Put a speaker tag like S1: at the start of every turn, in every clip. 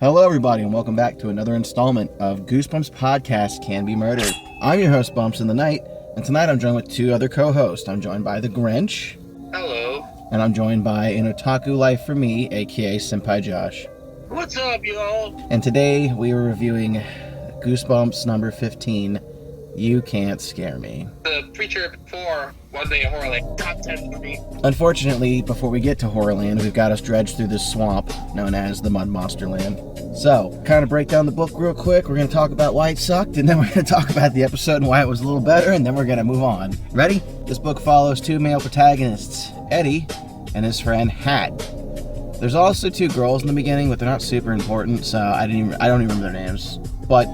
S1: Hello, everybody, and welcome back to another installment of Goosebumps Podcast Can Be Murdered. I'm your host, Bumps in the Night, and tonight I'm joined with two other co-hosts. I'm joined by the Grinch.
S2: Hello.
S1: And I'm joined by an otaku life for me, aka Senpai Josh.
S2: What's up, y'all?
S1: And today we are reviewing Goosebumps number 15, You Can't Scare Me.
S2: The Preacher before One Day of Horrorland. Top 10 for me.
S1: Unfortunately, before we get to Horrorland, we've got to dredge through this swamp known as the Mud Monster Land. So, kind of break down the book real quick. We're going to talk about why it sucked, and then we're going to talk about the episode and why it was a little better, and then we're going to move on. Ready? This book follows two male protagonists, Eddie and his friend Hat. There's also two girls in the beginning, but they're not super important, so I don't even remember their names. But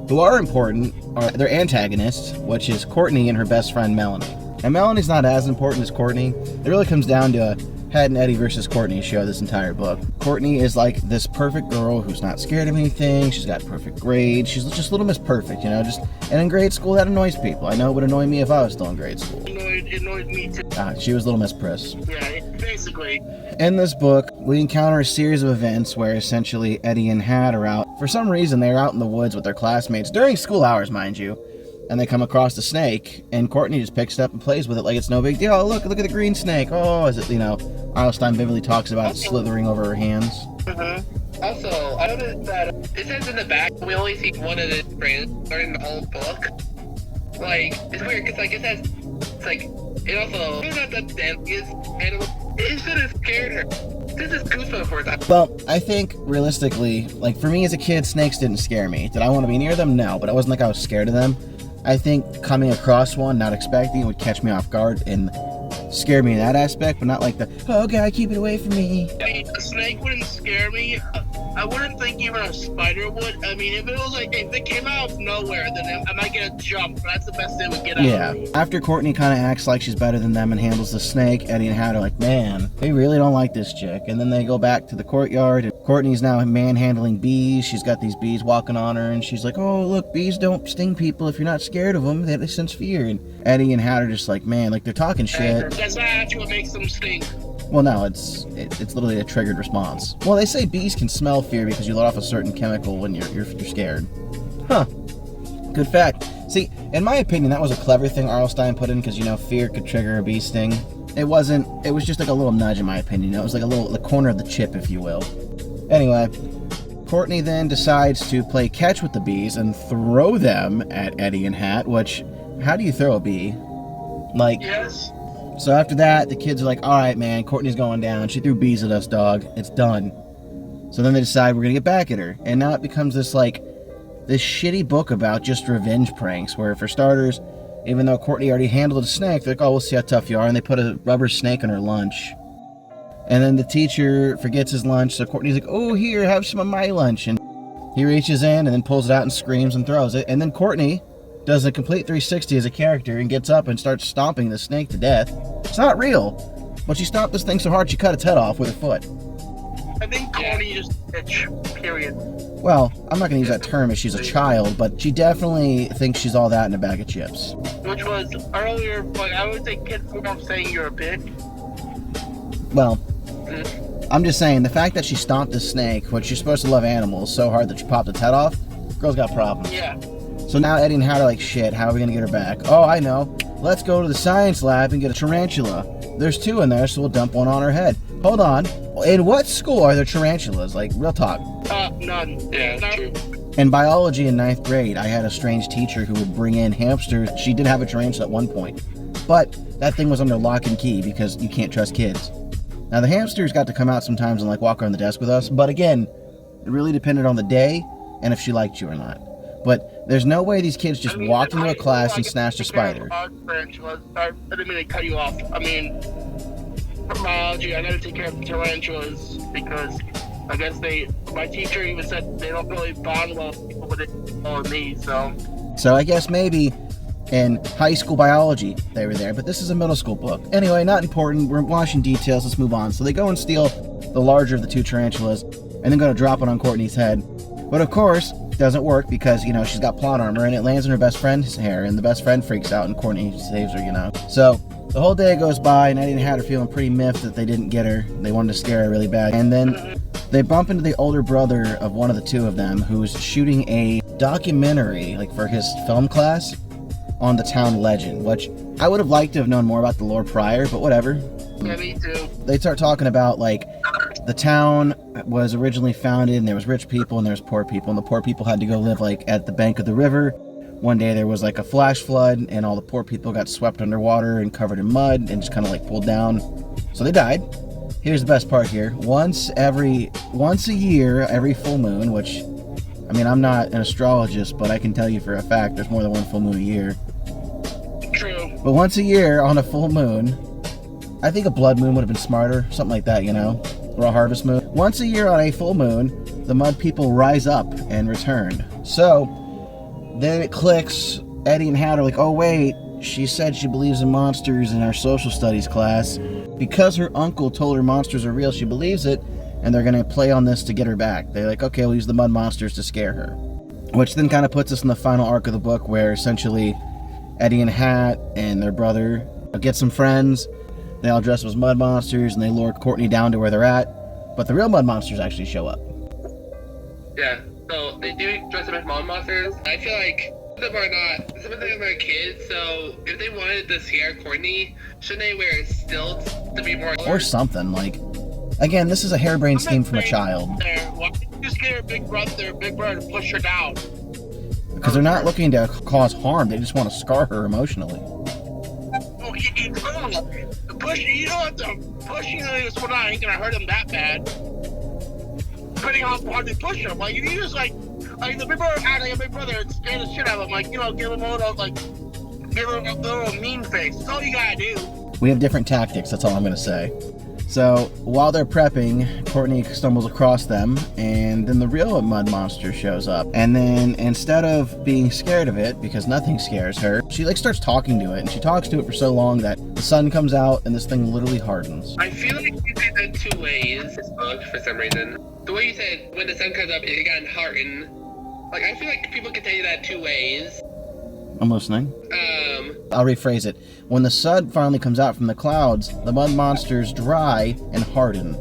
S1: who are important are their antagonists, which is Courtney and her best friend Melanie. And Melanie's not as important as Courtney. It really comes down to a Hat and Eddie versus Courtney show this entire book. Courtney is like this perfect girl who's not scared of anything. She's got perfect grades. She's just Little Miss Perfect, you know. And in grade school, that annoys people. I know it would annoy me if I was still in grade school.
S2: It annoyed me too.
S1: She was Little Miss Priss.
S2: Yeah, basically.
S1: In this book, we encounter a series of events where essentially Eddie and Hat are out. For some reason, they're out in the woods with their classmates during school hours, mind you. And they come across the snake, and Courtney just picks it up and plays with it like it's no big deal. Oh, look at the green snake. Oh, is it, Arlstein vividly talks about it slithering over her hands.
S2: Mm-hmm. Also, I noticed that it says in the back, we only see one of the friends during the whole book. Like, it's weird, because, it says, it also, it's not the deadliest animal. It should have scared her. This is Goosebumps for that.
S1: Well, I think, realistically, for me as a kid, snakes didn't scare me. Did I want to be near them? No, but it wasn't like I was scared of them. I think coming across one, not expecting it, would catch me off guard and scare me in that aspect, but not like oh God, keep it away from me.
S2: I mean, a snake wouldn't scare me. I wouldn't think even a spider would. I mean, if it was if it came out of nowhere, then I might get a jump. That's the best they would get out of me.
S1: After Courtney kind of acts like she's better than them and handles the snake, Eddie and Hat are like, man, they really don't like this chick. And then they go back to the courtyard, and Courtney's now manhandling bees. She's got these bees walking on her, and she's like, oh, look, bees don't sting people if you're not scared of them. They sense fear. And Eddie and Hat are just like, man, they're talking shit.
S2: That's not actually what makes them sting.
S1: Well, no, it's literally a triggered response. Well, they say bees can smell fear because you let off a certain chemical when you're scared. Huh. Good fact. See, in my opinion, that was a clever thing Arlstein put in because, fear could trigger a bee sting. It was just like a little nudge in my opinion. It was like the corner of the chip, if you will. Anyway, Courtney then decides to play catch with the bees and throw them at Eddie and Hat, which, how do you throw a bee?
S2: Yes.
S1: So after that, the kids are like, all right, man, Courtney's going down. She threw bees at us, dog. It's done. So then they decide we're going to get back at her. And now it becomes this shitty book about just revenge pranks, where for starters, even though Courtney already handled a snake, they're like, oh, we'll see how tough you are. And they put a rubber snake on her lunch. And then the teacher forgets his lunch, so Courtney's like, oh, here, have some of my lunch. And he reaches in and then pulls it out and screams and throws it. And then Courtney does a complete 360 as a character and gets up and starts stomping the snake to death. It's not real, but she stomped this thing so hard she cut its head off with her foot.
S2: I think Courtney is a bitch, period.
S1: Well, I'm not going to use that term if she's a child, but she definitely thinks she's all that in a bag of chips.
S2: Which was earlier, I would say kid form saying you're a bitch.
S1: Well, I'm just saying, the fact that she stomped the snake, which she's supposed to love animals, so hard that she popped its head off, girl's got problems.
S2: Yeah.
S1: So now Eddie and Hat are like, shit, how are we going to get her back? Oh, I know. Let's go to the science lab and get a tarantula. There's two in there, so we'll dump one on her head. Hold on. In what school are there tarantulas? Real talk.
S2: None. Yeah, true.
S1: In biology in 9th grade, I had a strange teacher who would bring in hamsters. She did have a tarantula at one point. But that thing was under lock and key because you can't trust kids. Now, the hamsters got to come out sometimes and walk around the desk with us. But again, it really depended on the day and if she liked you or not. But there's no way these kids just walked into a class and snatched a spider.
S2: I didn't mean to cut you off. I mean, for biology, I gotta take care of the tarantulas because I guess my teacher even said they don't really bond well with people, but they follow me, so. So
S1: I guess maybe in high school biology they were there, but this is a middle school book. Anyway, not important. We're watching details. Let's move on. So they go and steal the larger of the two tarantulas and then go to drop it on Courtney's head. But of course, doesn't work because, she's got plot armor and it lands in her best friend's hair and the best friend freaks out and Courtney saves her, So the whole day goes by and Eddie and Hat are feeling pretty miffed that they didn't get her. They wanted to scare her really bad. And then They bump into the older brother of one of the two of them who's shooting a documentary, like for his film class, on the town legend, which I would have liked to have known more about the lore prior, but whatever.
S2: Yeah, me too.
S1: They start talking about, like, the town was originally founded and there was rich people and there was poor people, and the poor people had to go live, like, at the bank of the river. One day there was, like, a flash flood and all the poor people got swept underwater and covered in mud and just kind of, like, pulled down. So they died. Here's the best part here. Once a year, every full moon, which, I mean, I'm not an astrologist, but I can tell you for a fact there's more than one full moon a year.
S2: True.
S1: But once a year on a full moon, I think a blood moon would have been smarter, something like that, you know, or a harvest moon. Once a year on a full moon, the mud people rise up and return. So then it clicks. Eddie and Hat are like, oh wait, she said she believes in monsters in our social studies class. Because her uncle told her monsters are real, she believes it, and they're going to play on this to get her back. They're like, okay, we'll use the mud monsters to scare her. Which then kind of puts us in the final arc of the book, where essentially Eddie and Hat and their brother get some friends. They all dress up as mud monsters, and they lure Courtney down to where they're at. But the real mud monsters actually show up.
S2: Yeah, so they do dress up as mud monsters. I feel like some of them are kids, so if they wanted to scare Courtney, shouldn't they wear stilts to be more...
S1: Or something, like... Again, this is a harebrained scheme from a child.
S3: Why did you scare her big brother to push her down?
S1: Because they're not looking to cause harm, they just want to scar her emotionally.
S3: Oh, you know what the pushing is for not ain't gonna hurt him that bad. Depending on how hard they push him. Like, if you just like the big brother had like a big brother and scare the shit out of him, like, you know, give him a little, like, give him a little mean face. That's all you gotta do.
S1: We have different tactics, that's all I'm gonna say. So, while they're prepping, Courtney stumbles across them, and then the real mud monster shows up. And then, instead of being scared of it, because nothing scares her, she, like, starts talking to it, and she talks to it for so long that the sun comes out, and this thing literally hardens.
S2: I feel like you said that two ways, this book, for some reason. The way you said, when the sun comes up, it got hardened. Like, I feel like people can tell you that two ways.
S1: I'm listening. I'll rephrase it. When the sun finally comes out from the clouds, the mud monsters dry and harden.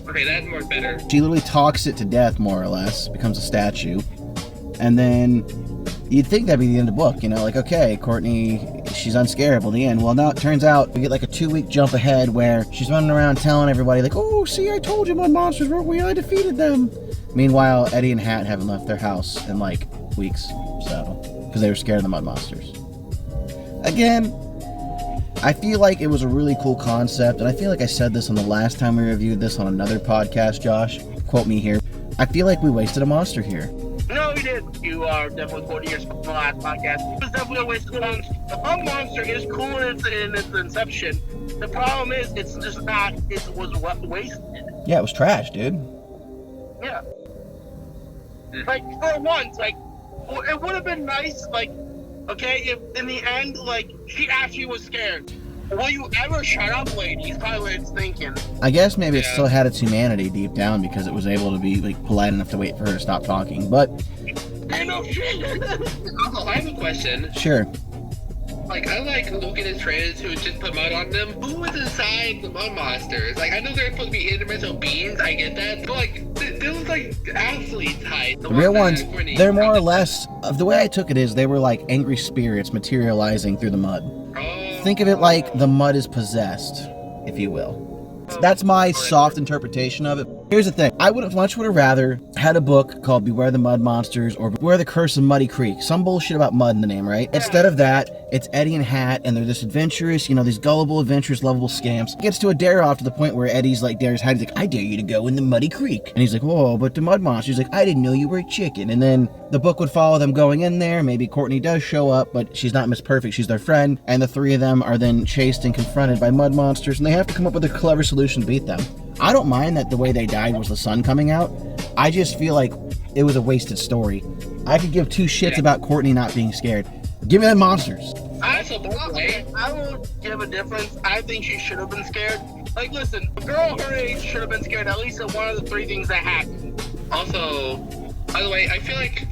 S2: Okay, that's more better.
S1: She literally talks it to death, more or less, becomes a statue. And then you'd think that'd be the end of the book, you know, like, okay, Courtney, she's unscarable, the end. Well, now it turns out we get like a 2-week jump ahead where she's running around telling everybody, like, oh, see, I told you mud monsters were real, I defeated them. Meanwhile, Eddie and Hat haven't left their house in like weeks, so, because they were scared of the mud monsters. Again, I feel like it was a really cool concept, and I feel like I said this on the last time we reviewed this on another podcast, Josh. Quote me here. I feel like we wasted a monster here.
S3: No, you did. You are definitely 40 years from the last podcast. It was definitely a waste of time. The mud monster is cool in its inception. The problem is, it's just not, it was wasted.
S1: Yeah, it was trash, dude.
S3: Yeah. Like, for once, like, it would have been nice, like, okay, if in the end, like, she actually was scared. Will you ever shut up, lady? Is probably what it's thinking.
S1: I guess maybe it still had its humanity deep down because it was able to be, like, polite enough to wait for her to stop talking, but...
S3: I know shit.
S2: Also, I have a question.
S1: Sure.
S2: Like, I like Luke and his friends who just put mud on them. Who was inside the mud monsters? Like, I know they're supposed to be interdimensional beings, I get that. But, like, they look like athletes height.
S1: The real ones, they're more or less... The way I took it is they were like angry spirits materializing through the mud.
S2: Oh.
S1: Think of it like the mud is possessed, if you will. That's my soft interpretation of it. Here's the thing. I would have much rather had a book called Beware the Mud Monsters or Beware the Curse of Muddy Creek. Some bullshit about mud in the name, right? Instead of that, it's Eddie and Hat, and they're this adventurous, you know, these gullible, adventurous, lovable scamps. It gets to a dare-off to the point where Eddie's like, dares Hat, he's like, I dare you to go in the Muddy Creek. And he's like, whoa, but the mud monster's like, I didn't know you were a chicken. And then the book would follow them going in there. Maybe Courtney does show up, but she's not Miss Perfect, she's their friend. And the three of them are then chased and confronted by mud monsters, and they have to come up with a clever solution to beat them. I don't mind that the way they died was the sun coming out. I just feel like it was a wasted story. I could give two shits about Courtney not being scared. Give me the monsters.
S3: I will give a difference. I think she should have been scared. Like, listen, a girl her age should have been scared at least at one of the three things that happened.
S2: Also, by the way, I feel like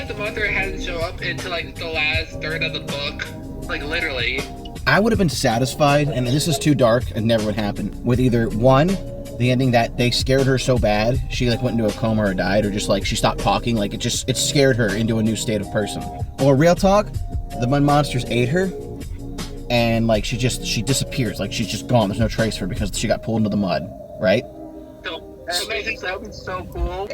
S2: the monster hasn't shown up until like the last third of the book. Like, literally.
S1: I would have been satisfied, and this is too dark and never would happen, with either one, the ending that they scared her so bad she like went into a coma or died, or just like she stopped talking. Like it scared her into a new state of person. Or real talk, the mud monsters ate her, and like she disappears. Like she's just gone. There's no trace of her because she got pulled into the mud, right?
S3: Amazing. That would be so cool.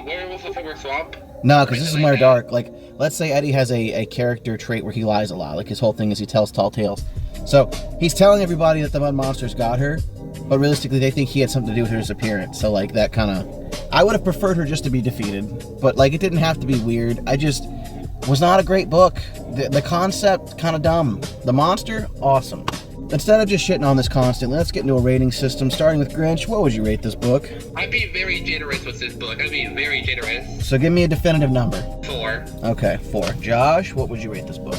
S2: Werewolf of Silver Swamp.
S1: No, because this is more dark. Like, let's say Eddie has a character trait where he lies a lot. Like, his whole thing is he tells tall tales. So, he's telling everybody that the mud monsters got her, but realistically, they think he had something to do with her disappearance. So, like, that kind of... I would have preferred her just to be defeated, but, like, it didn't have to be weird. I just... was not a great book. The concept, kind of dumb. The monster, awesome. Instead of just shitting on this constantly, let's get into a rating system. Starting with Grinch, what would you rate this book?
S2: I'd be very generous with this book. I'd be very generous.
S1: So give me a definitive number.
S2: 4.
S1: Okay, 4. Josh, what would you rate this book?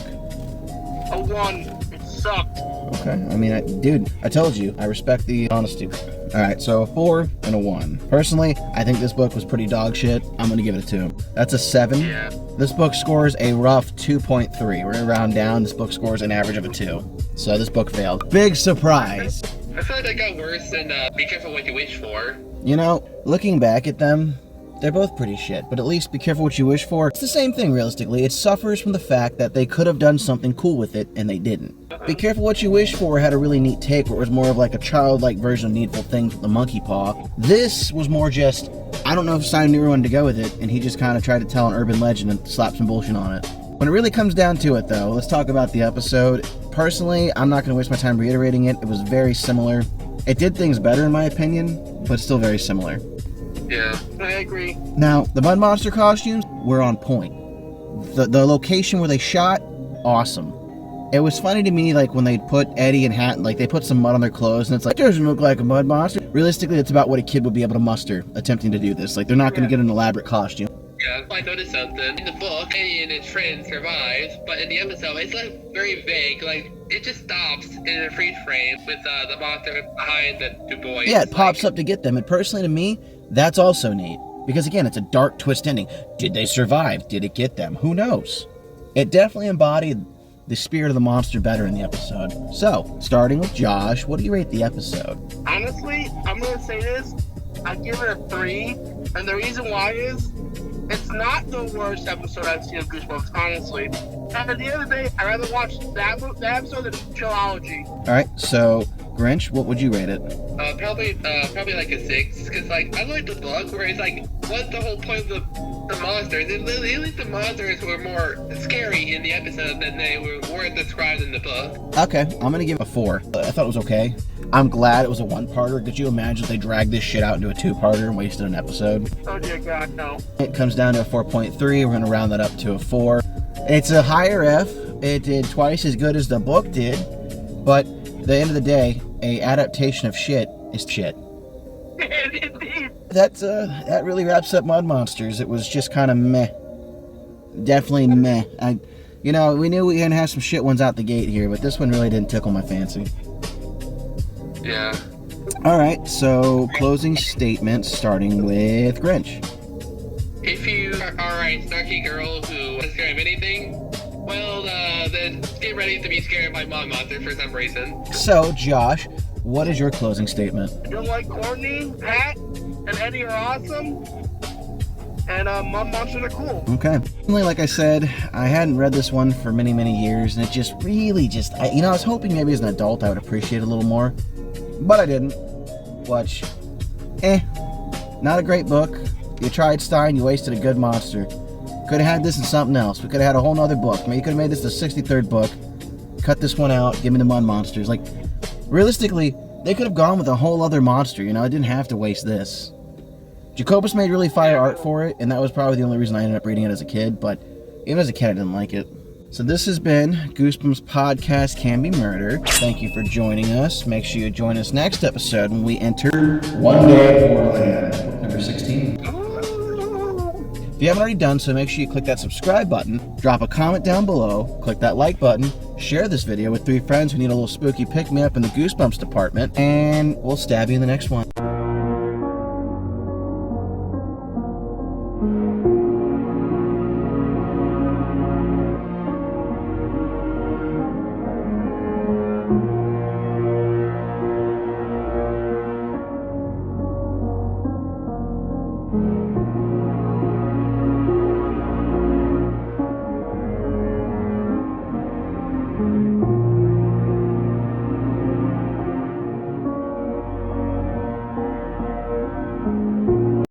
S3: A 1. It sucked.
S1: Okay, I mean, dude, I told you, I respect the honesty. Alright, so a 4 and a 1. Personally, I think this book was pretty dog shit. I'm gonna give it a 2. That's a 7.
S2: Yeah.
S1: This book scores a rough 2.3. We're gonna round down. This book scores an average of a 2. So this book failed. Big surprise.
S2: I feel like that got worse than Be Careful What You Wish For.
S1: You know, looking back at them, they're both pretty shit, but at least Be Careful What You Wish For. It's the same thing, realistically. It suffers from the fact that they could have done something cool with it, and they didn't. Be Careful What You Wish For had a really neat take where it was more of like a childlike version of Needful Things with the monkey paw. This was more just, I don't know if Sime knew where to go with it, and he just kind of tried to tell an urban legend and slap some bullshit on it. When it really comes down to it, though, let's talk about the episode. Personally, I'm not going to waste my time reiterating it. It was very similar. It did things better, in my opinion, but still very similar.
S2: Yeah.
S3: I agree.
S1: Now, the mud monster costumes were on point. The location where they shot, awesome. It was funny to me, like, when they put Eddie and Hat, like, they put some mud on their clothes, and it's like, doesn't look like a mud monster. Realistically, it's about what a kid would be able to muster attempting to do this. Like, they're not going to get an elaborate costume.
S2: Yeah, I noticed something. In the book, Eddie and his friends survive, but in the episode, it's like very vague. Like, it just stops in a freeze frame with the monster behind the two boys.
S1: Yeah, it pops up to get them. And personally, to me, that's also neat. Because again, it's a dark twist ending. Did they survive? Did it get them? Who knows? It definitely embodied the spirit of the monster better in the episode. So, starting with Josh, what do you rate the episode?
S3: Honestly, I'm going to say this. I give it a 3. And the reason why is, it's not the worst episode I've seen of Goosebumps, honestly. And at the end of the day, I'd rather watch that episode than Chillology.
S1: Alright, so, Grinch, what would you rate it?
S2: Probably like a 6, because like I like the book where it's like, what's the whole point of the monsters? At least the monsters were more scary in the episode than they were described in the book.
S1: Okay, I'm gonna give it a 4. I thought it was okay. I'm glad it was a 1-parter. Could you imagine if they dragged this shit out into a 2-parter and wasted an episode?
S3: Oh dear God, no.
S1: It comes down to a 4.3. We're gonna round that up to a 4. It's a higher F. It did twice as good as the book did, but at the end of the day, a adaptation of shit is shit. That really wraps up Mud Monsters. It was just kind of meh. Definitely meh. We knew we were gonna have some shit ones out the gate here, but this one really didn't tickle my fancy.
S2: Yeah.
S1: Alright, so closing statements starting with Grinch.
S2: If you are a snarky girl who is scared of anything, well, then get ready to be scared by Mud Monster for some reason.
S1: So, Josh, what is your closing statement?
S3: You like Courtney, Pat, and Eddie are awesome, and Mud Monsters are cool.
S1: Okay. Like I said, I hadn't read this one for many, many years, and it just really I was hoping maybe as an adult I would appreciate it a little more, but I didn't. Watch. Not a great book. You tried Stein, you wasted a good monster. Could have had this in something else. We could have had a whole nother book. Maybe you could have made this the 63rd book. Cut this one out, give me the Mud Monsters. Like, realistically, they could have gone with a whole other monster, I didn't have to waste this. Jacobus made really fire art for it, and that was probably the only reason I ended up reading it as a kid, but even as a kid I didn't like it. So this has been Goosebumps Podcast Can Be Murder. Thank you for joining us. Make sure you join us next episode when we enter One Day of Horrorland, number 16. If you haven't already done so, make sure you click that subscribe button, drop a comment down below, click that like button, share this video with 3 friends who need a little spooky pick-me-up in the Goosebumps department, and we'll stab you in the next one. Bye.